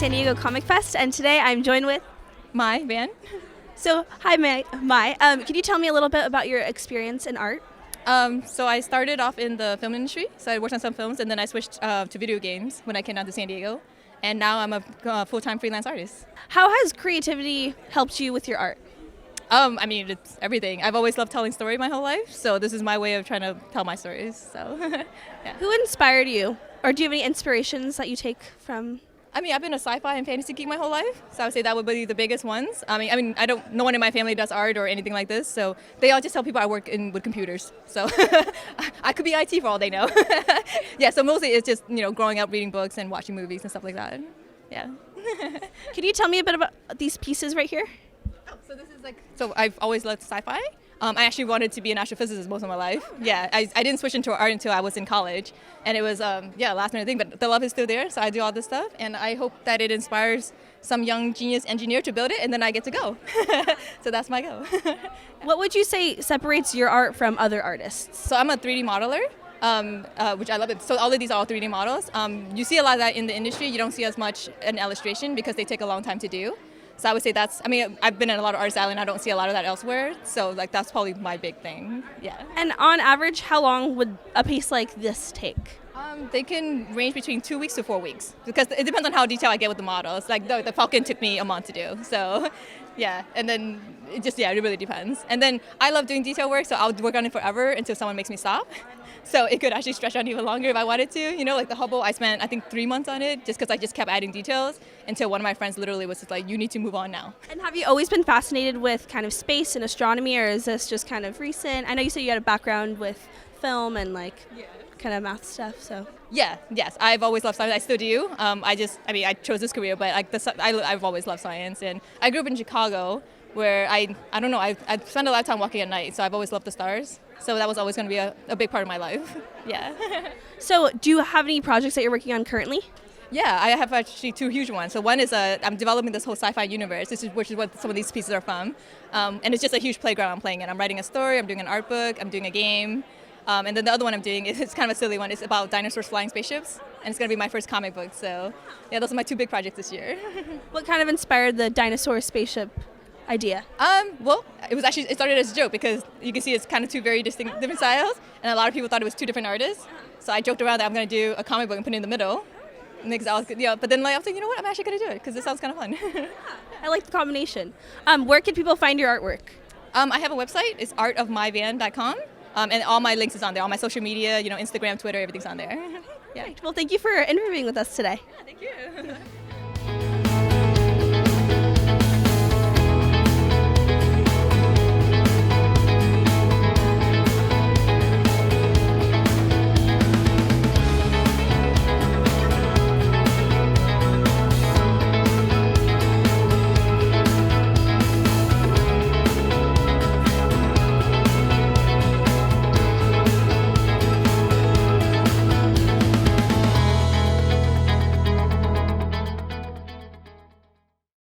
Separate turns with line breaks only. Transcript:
San Diego Comic Fest, and today I'm joined with
My Van.
So, hi, Mai. Can you tell me a little bit about your experience in art?
So I started off in the film industry. So I worked on some films, and then I switched to video games when I came down to San Diego. And now I'm a full-time freelance artist.
How has creativity helped you with your art?
I mean, it's everything. I've always loved telling story my whole life, so this is my way of trying to tell my stories. So, yeah.
Who inspired you? Or do you have any inspirations that you take from?
I mean, I've been a sci-fi and fantasy geek my whole life, so I would say that would be the biggest ones. No one in my family does art or anything like this, so they all just tell people I work with computers. So I could be IT for all they know. Yeah, so mostly it's just, growing up reading books and watching movies and stuff like that. Yeah.
Can you tell me a bit about these pieces right here?
So this is so I've always loved sci-fi. I actually wanted to be an astrophysicist most of my life. Yeah, I didn't switch into art until I was in college. And it was, last minute thing, but the love is still there. So I do all this stuff. And I hope that it inspires some young genius engineer to build it, and then I get to go. So that's my goal.
What would you say separates your art from other artists?
So I'm a 3D modeler. Which I love it. So all of these are all 3D models. You see a lot of that in the industry. You don't see as much in illustration because they take a long time to do. So I would say I've been in a lot of Artist Alley and I don't see a lot of that elsewhere. So that's probably my big thing. Yeah.
And on average, how long would a piece like this take?
They can range between 2 weeks to 4 weeks because it depends on how detailed I get with the models. Like the Falcon took me a month to do. So yeah, and then it really depends. And then I love doing detail work, so I'll work on it forever until someone makes me stop. So it could actually stretch on even longer if I wanted to. Like the Hubble, I spent, I think, 3 months on it just because I just kept adding details until one of my friends literally was just like, you need to move on now.
And have you always been fascinated with kind of space and astronomy, or is this just kind of recent? I know you said you had a background with film and kind of math stuff, so.
Yeah, yes, I've always loved science. I still do. I chose this career, but I've always loved science. And I grew up in Chicago where I spent a lot of time walking at night, so I've always loved the stars. So that was always going to be a big part of my life. Yeah.
So do you have any projects that you're working on currently?
Yeah, I have actually 2 huge ones. So one is I'm developing this whole sci-fi universe, which is what some of these pieces are from. And it's just a huge playground I'm playing in. I'm writing a story, I'm doing an art book, I'm doing a game. And then the other one I'm doing it's kind of a silly one. It's about dinosaurs flying spaceships. And it's going to be my first comic book. So yeah, those are my 2 big projects this year.
What kind of inspired the dinosaur spaceship idea?
Well, it started as a joke because you can see it's kind of 2 very different styles, and a lot of people thought it was 2 different artists. So I joked around that I'm going to do a comic book and put it in the middle. But then I was like, you know what? I'm actually going to do it because it sounds kind of fun.
I like the combination. Where can people find your artwork?
I have a website. It's artofmyvan.com, and all my links is on there. All my social media, Instagram, Twitter, everything's on there. Yeah.
Well, thank you for interviewing with us today.
Yeah, thank you.